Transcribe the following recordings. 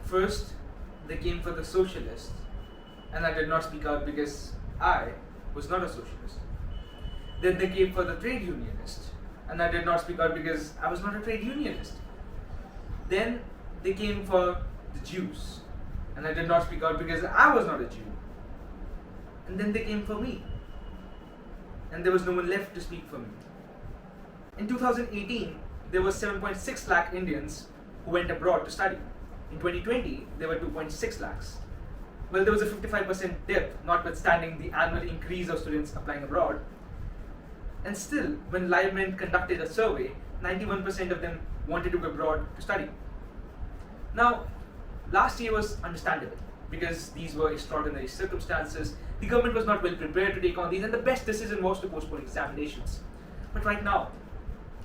First, they came for the socialists, and I did not speak out because I was not a socialist. Then they came for the trade unionists, and I did not speak out because I was not a trade unionist. Then they came for the Jews, and I did not speak out because I was not a Jew. And then they came for me, and there was no one left to speak for me. In 2018, there were 7.6 lakh Indians who went abroad to study. In 2020, there were 2.6 lakhs. Well, there was a 55% dip, notwithstanding the annual increase of students applying abroad. And still, when LiveMint conducted a survey, 91% of them wanted to go abroad to study. Now, last year was understandable because these were extraordinary circumstances. The government was not well prepared to take on these, and the best decision was to postpone examinations. But right now,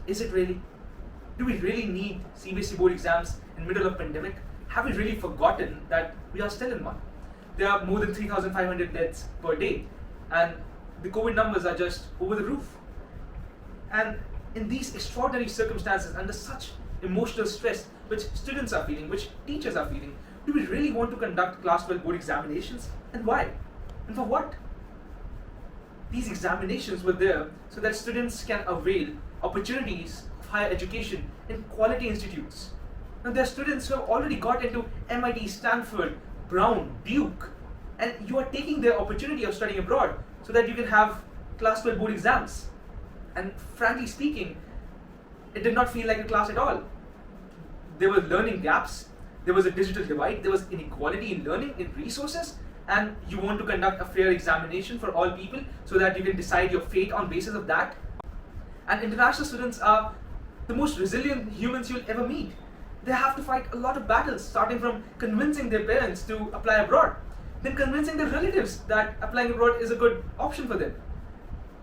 is it really? Do we really need CBSE board exams in the middle of pandemic? Have we really forgotten that we are still in one? There are more than 3,500 deaths per day, and the COVID numbers are just over the roof. And in these extraordinary circumstances, under such emotional stress which students are feeling, which teachers are feeling, do we really want to conduct class 12 board examinations? And why? And for what? These examinations were there so that students can avail opportunities of higher education in quality institutes. Now there are students who have already got into MIT, Stanford, Brown, Duke, and you are taking their opportunity of studying abroad so that you can have class 12 board exams. And frankly speaking, it did not feel like a class at all. There were learning gaps, there was a digital divide, there was inequality in learning, in resources, and you want to conduct a fair examination for all people so that you can decide your fate on basis of that. And international students are the most resilient humans you'll ever meet. They have to fight a lot of battles, starting from convincing their parents to apply abroad, then convincing their relatives that applying abroad is a good option for them.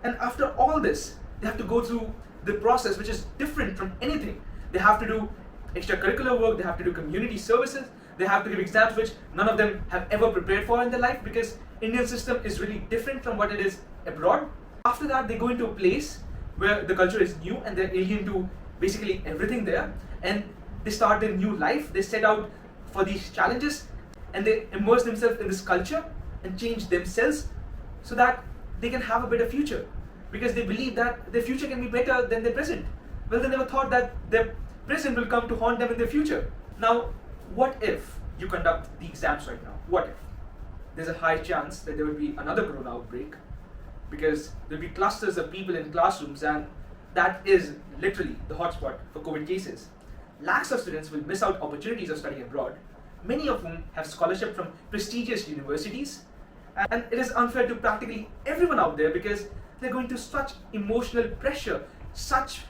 And after all this, they have to go through the process which is different from anything. They have to do extracurricular work, they have to do community services, they have to give exams which none of them have ever prepared for in their life because Indian system is really different from what it is abroad. After that, they go into a place where the culture is new and they're alien to basically everything there, and they start their new life. They set out for these challenges and they immerse themselves in this culture and change themselves so that they can have a better future, because they believe that their future can be better than their present. Well, they never thought that their present will come to haunt them in their future. Now, what if you conduct the exams right now? What if? There's a high chance that there will be another corona outbreak, because there'll be clusters of people in classrooms, and that is literally the hotspot for COVID cases. Lakhs of students will miss out opportunities of studying abroad, many of whom have scholarship from prestigious universities, and it is unfair to practically everyone out there because they're going through such emotional pressure, such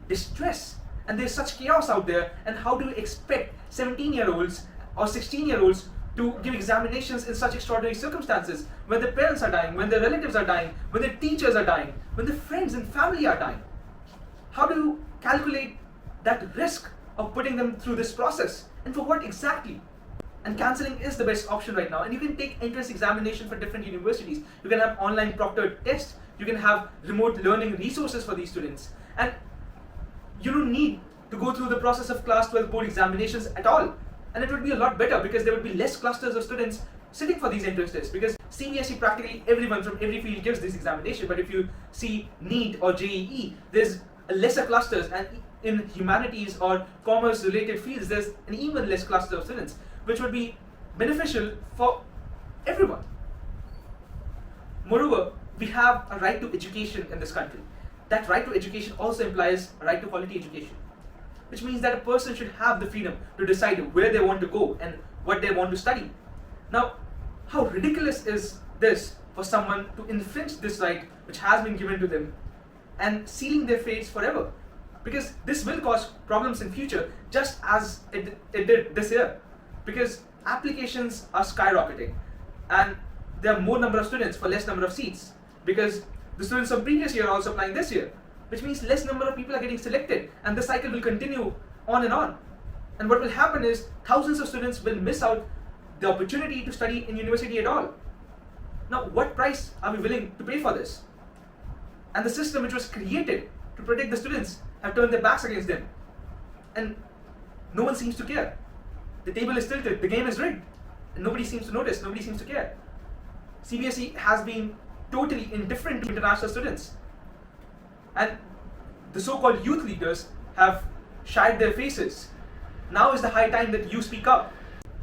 distress, and there's such chaos out there. And how do you expect 17-year-olds or 16-year-olds to give examinations in such extraordinary circumstances when their parents are dying, when their relatives are dying, when their teachers are dying, when their friends and family are dying? How do you calculate that risk of putting them through this process, and for what exactly? And cancelling is the best option right now, and you can take entrance examination for different universities. You can have online proctored tests, you can have remote learning resources for these students, and you don't need to go through the process of class 12 board examinations at all. And it would be a lot better because there would be less clusters of students sitting for these entrance tests, because CBSE, practically everyone from every field gives this examination. But if you see NEET or JEE, there's lesser clusters, and in humanities or commerce related fields there's an even less cluster of students, which would be beneficial for everyone. Moreover, we have a right to education in this country. That right to education also implies a right to quality education, which means that a person should have the freedom to decide where they want to go and what they want to study. Now, how ridiculous is this for someone to infringe this right which has been given to them and sealing their fates forever? Because this will cause problems in future, just as it did this year, because applications are skyrocketing and there are more number of students for less number of seats, because the students from previous year are also applying this year, which means less number of people are getting selected, and the cycle will continue on and on. And what will happen is thousands of students will miss out the opportunity to study in university at all. Now, what price are we willing to pay for this? And the system which was created to protect the students have turned their backs against them, and no one seems to care. The table is tilted, the game is rigged. And nobody seems to notice, nobody seems to care. CBSE has been totally indifferent to international students. And the so-called youth leaders have shied their faces. Now is the high time that you speak up,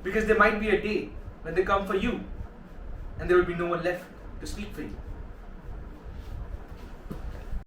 because there might be a day when they come for you and there will be no one left to speak for you.